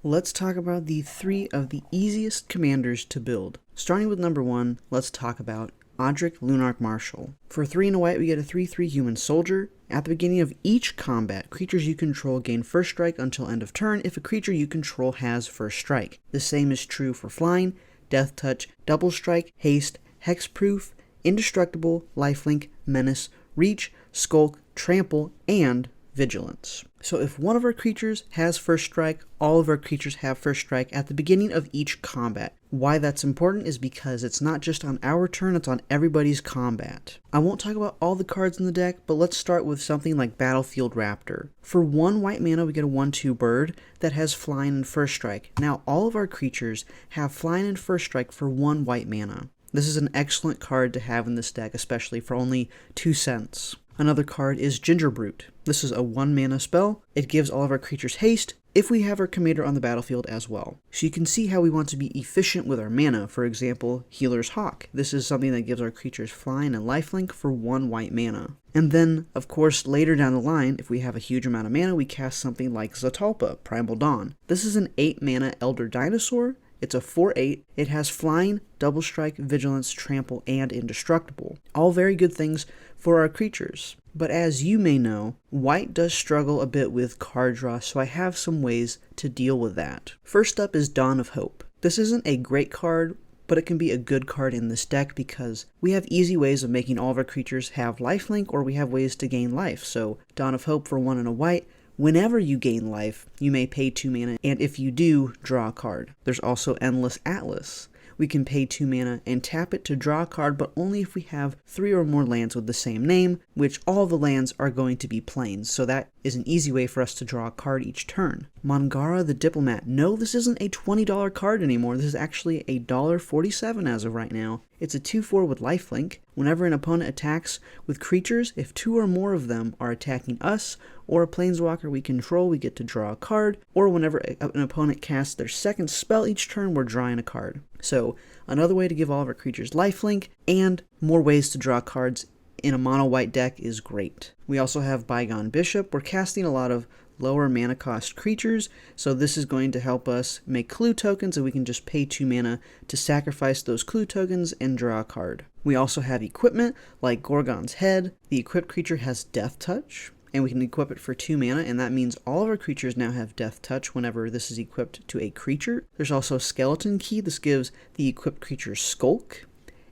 Let's talk about the 3 of the easiest commanders to build. Starting with number 1, let's talk about Odric, Lunarch, Marshal. For 3 and a white, we get a 3/3 human soldier. At the beginning of each combat, creatures you control gain first strike until end of turn if a creature you control has first strike. The same is true for flying, death touch, double strike, haste, hexproof, indestructible, lifelink, menace, reach, skulk, trample, and vigilance. So if one of our creatures has first strike, all of our creatures have first strike at the beginning of each combat. Why that's important is because it's not just on our turn, it's on everybody's combat. I won't talk about all the cards in the deck, but let's start with something like Battlefield Raptor. For 1 white mana, we get a 1/2 bird that has flying and first strike. Now all of our creatures have flying and first strike for 1 white mana. This is an excellent card to have in this deck, especially for only 2 cents. Another card is Gingerbrute. This is a 1 mana spell. It gives all of our creatures haste if we have our commander on the battlefield as well. So you can see how we want to be efficient with our mana. For example, Healer's Hawk. This is something that gives our creatures flying and lifelink for 1 white mana. And then, of course, later down the line, if we have a huge amount of mana, we cast something like Zatalpa, Primal Dawn. This is an 8 mana Elder Dinosaur. It's a 4/8. It has flying, double strike, vigilance, trample, and indestructible. All very good things for our creatures. But as you may know, white does struggle a bit with card draw, so I have some ways to deal with that. First up is Dawn of Hope. This isn't a great card, but it can be a good card in this deck because we have easy ways of making all of our creatures have lifelink, or we have ways to gain life. So Dawn of Hope for 1 and a white. Whenever you gain life, you may pay 2 mana, and if you do, draw a card. There's also Endless Atlas. We can pay 2 mana and tap it to draw a card, but only if we have 3 or more lands with the same name, which all the lands are going to be plains, so that is an easy way for us to draw a card each turn. Mangara the Diplomat. No, this isn't a $20 card anymore. This is actually a $1.47 as of right now. It's a 2/4 with lifelink. Whenever an opponent attacks with creatures, if 2 or more of them are attacking us or a planeswalker we control, we get to draw a card, or whenever an opponent casts their second spell each turn, we're drawing a card. So another way to give all of our creatures lifelink, and more ways to draw cards in a mono white deck is great. We also have Bygone Bishop. We're casting a lot of lower mana cost creatures, so this is going to help us make clue tokens, and we can just pay 2 mana to sacrifice those clue tokens and draw a card. We also have equipment like Gorgon's Head. The equipped creature has Death Touch, and we can equip it for 2 mana, and that means all of our creatures now have Death Touch whenever this is equipped to a creature. There's also Skeleton Key. This gives the equipped creature Skulk,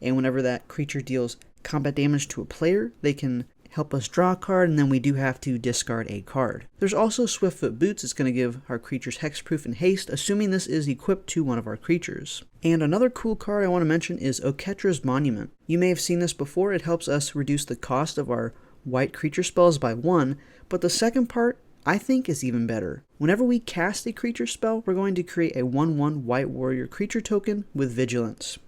and whenever that creature deals combat damage to a player, they can help us draw a card, and then we do have to discard a card. There's also Swiftfoot Boots. It's going to give our creatures hexproof and haste, assuming this is equipped to one of our creatures. And another cool card I want to mention is Oketra's Monument. You may have seen this before. It helps us reduce the cost of our white creature spells by 1, but the second part I think is even better. Whenever we cast a creature spell, we're going to create a 1/1 white warrior creature token with vigilance.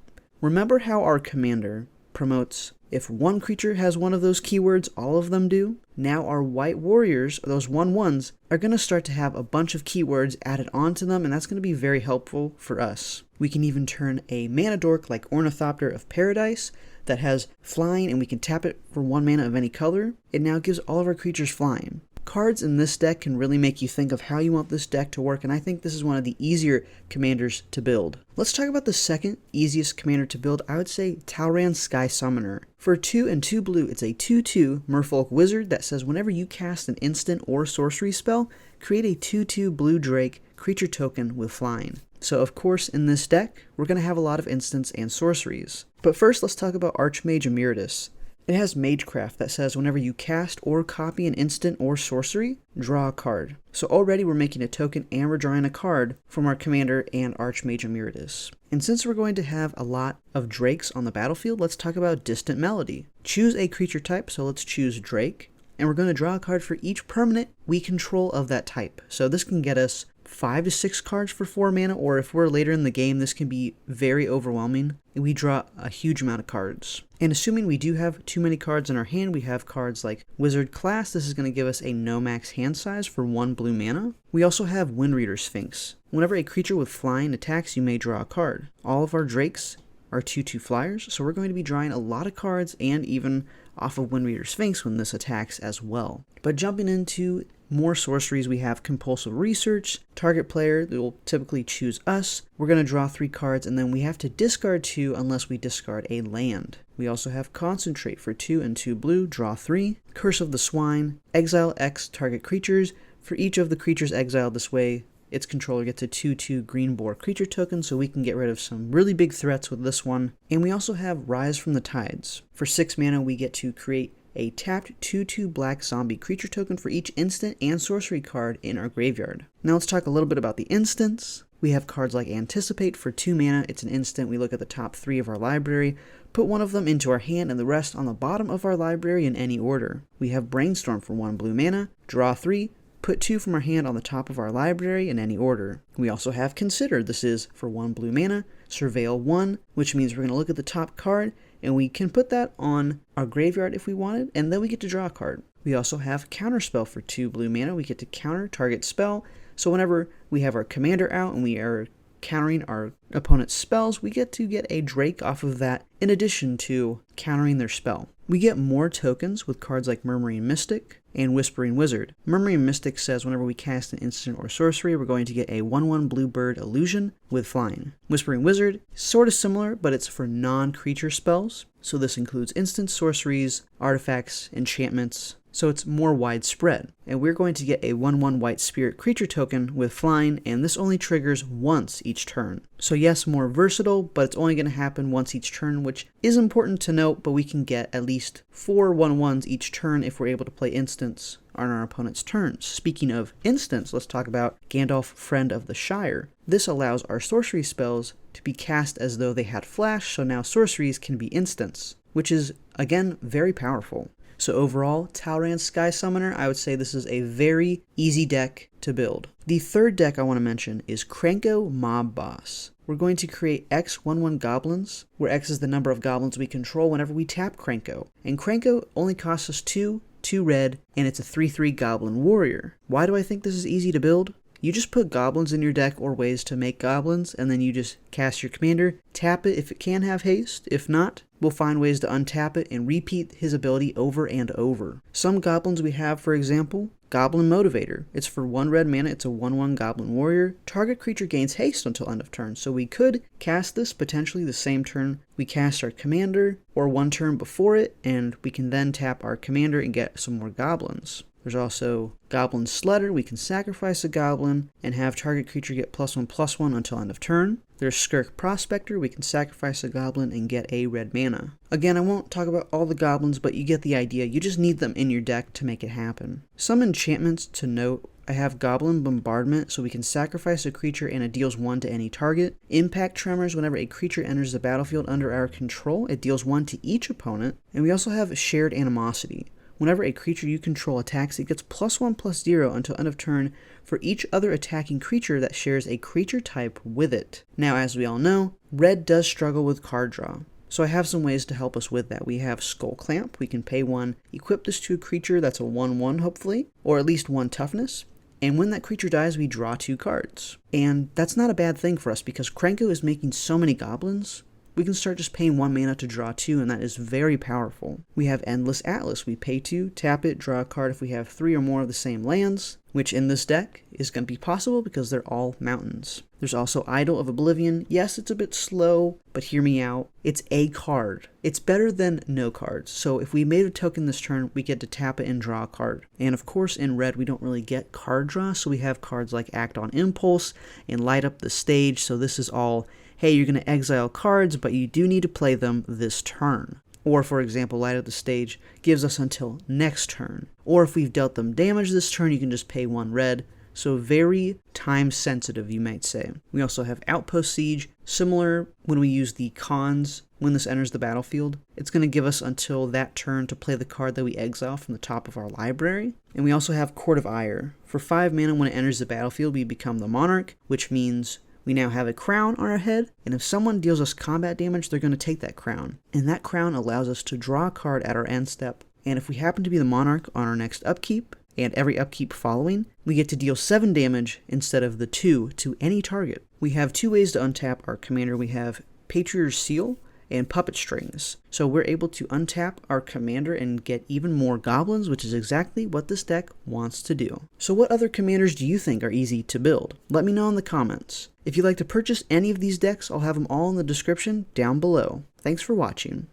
Remember how our commander promotes if one creature has one of those keywords, all of them do? Now our white warriors, those 1/1s, are going to start to have a bunch of keywords added onto them, and that's going to be very helpful for us. We can even turn a mana dork like Ornithopter of Paradise that has flying, and we can tap it for 1 mana of any color. It now gives all of our creatures flying. Cards in this deck can really make you think of how you want this deck to work, and I think this is one of the easier commanders to build. Let's talk about the second easiest commander to build. I would say Talrand Sky Summoner. For 2 and 2 blue, it's a 2/2 Merfolk Wizard that says whenever you cast an instant or sorcery spell, create a 2/2 blue drake creature token with flying. So of course in this deck, we're going to have a lot of instants and sorceries. But first let's talk about Archmage Emeritus. It has Magecraft that says whenever you cast or copy an instant or sorcery, draw a card. So already we're making a token and we're drawing a card from our commander and Archmage Emeritus. And since we're going to have a lot of drakes on the battlefield, let's talk about Distant Melody. Choose a creature type, so let's choose Drake, and we're going to draw a card for each permanent we control of that type. So this can get us 5 to 6 cards for 4 mana, or if we're later in the game, this can be very overwhelming. We draw a huge amount of cards. And assuming we do have too many cards in our hand, we have cards like Wizard Class. This is going to give us a no max hand size for 1 blue mana. We also have Windreader Sphinx. Whenever a creature with flying attacks, you may draw a card. All of our drakes are 2/2 flyers, so we're going to be drawing a lot of cards and even off of Wind Reader Sphinx when this attacks as well. But jumping into more sorceries, we have Compulsive Research. Target player will typically choose us. We're going to draw 3 cards, and then we have to discard 2 unless we discard a land. We also have Concentrate for 2 and 2 blue, draw 3. Curse of the Swine, exile X target creatures. For each of the creatures exiled this way, its controller gets a 2/2 green boar creature token, so we can get rid of some really big threats with this one. And we also have Rise from the Tides. For 6 mana, we get to create a tapped 2/2 black zombie creature token for each instant and sorcery card in our graveyard. Now let's talk a little bit about the instants. We have cards like Anticipate for 2 mana. It's an instant. We look at the top 3 of our library, put one of them into our hand and the rest on the bottom of our library in any order. We have Brainstorm for 1 blue mana, draw 3, put 2 from our hand on the top of our library in any order. We also have Consider. This is for 1 blue mana, Surveil 1, which means we're going to look at the top card and we can put that on our graveyard if we wanted, and then we get to draw a card. We also have Counterspell for 2 blue mana. We get to counter target spell. So whenever we have our commander out and we are countering our opponent's spells, we get to get a Drake off of that in addition to countering their spell. We get more tokens with cards like Murmuring Mystic and Whispering Wizard. Murmuring Mystic says whenever we cast an instant or sorcery, we're going to get a 1/1 blue bird illusion with flying. Whispering Wizard, sort of similar, but it's for non-creature spells. So this includes instant sorceries, artifacts, enchantments, so it's more widespread. And we're going to get a 1/1 white spirit creature token with flying, and this only triggers once each turn. So yes, more versatile, but it's only going to happen once each turn, which is important to note, but we can get at least 4 1/1s each turn if we're able to play instants on our opponent's turns. Speaking of instants, let's talk about Gandalf, Friend of the Shire. This allows our sorcery spells to be cast as though they had flash, so now sorceries can be instants, which is, again, very powerful. So overall, Talrand Sky Summoner, I would say this is a very easy deck to build. The third deck I want to mention is Krenko Mob Boss. We're going to create X 1/1 goblins, where X is the number of goblins we control whenever we tap Krenko. And Krenko only costs us 2 red, and it's a 3/3 goblin warrior. Why do I think this is easy to build? You just put goblins in your deck or ways to make goblins, and then you just cast your commander, tap it if it can have haste. If not, we'll find ways to untap it and repeat his ability over and over. Some goblins we have, for example, Goblin Motivator. It's for 1 red mana, it's a 1/1 goblin warrior. Target creature gains haste until end of turn, so we could cast this potentially the same turn we cast our commander, or 1 turn before it, and we can then tap our commander and get some more goblins. There's also Goblin Sledder. We can sacrifice a goblin and have target creature get +1/+1 until end of turn. There's Skirk Prospector. We can sacrifice a goblin and get a red mana. Again, I won't talk about all the goblins, but you get the idea. You just need them in your deck to make it happen. Some enchantments to note. I have Goblin Bombardment, so we can sacrifice a creature and it deals 1 to any target. Impact Tremors, whenever a creature enters the battlefield under our control, it deals 1 to each opponent. And we also have Shared Animosity. Whenever a creature you control attacks, it gets +1/+0 until end of turn for each other attacking creature that shares a creature type with it. Now, as we all know, red does struggle with card draw. So I have some ways to help us with that. We have Skull Clamp. We can pay 1, equip this to a creature that's a 1/1 hopefully, or at least 1 toughness. And when that creature dies, we draw 2 cards. And that's not a bad thing for us because Krenko is making so many goblins. We can start just paying 1 mana to draw 2, and that is very powerful. We have Endless Atlas. We pay 2, tap it, draw a card if we have 3 or more of the same lands, which in this deck is going to be possible because they're all mountains. There's also Idol of Oblivion. Yes, it's a bit slow, but hear me out. It's a card. It's better than no cards. So if we made a token this turn, we get to tap it and draw a card. And of course, in red, we don't really get card draw, so we have cards like Act on Impulse and Light Up the Stage. So this is all, hey, you're going to exile cards, but you do need to play them this turn. Or, for example, Light Up the Stage gives us until next turn. Or if we've dealt them damage this turn, you can just pay 1 red. So very time sensitive, you might say. We also have Outpost Siege. Similar when we use the cons when this enters the battlefield. It's going to give us until that turn to play the card that we exile from the top of our library. And we also have Court of Ire. For 5 mana, when it enters the battlefield, we become the Monarch, which means we now have a crown on our head, and if someone deals us combat damage, they're going to take that crown. And that crown allows us to draw a card at our end step. And if we happen to be the Monarch on our next upkeep, and every upkeep following, we get to deal 7 damage instead of the 2 to any target. We have 2 ways to untap our commander. We have Patriarch's Seal. and puppet strings. So we're able to untap our commander and get even more goblins, which is exactly what this deck wants to do. So what other commanders do you think are easy to build? Let me know in the comments. If you'd like to purchase any of these decks, I'll have them all in the description down below. Thanks for watching.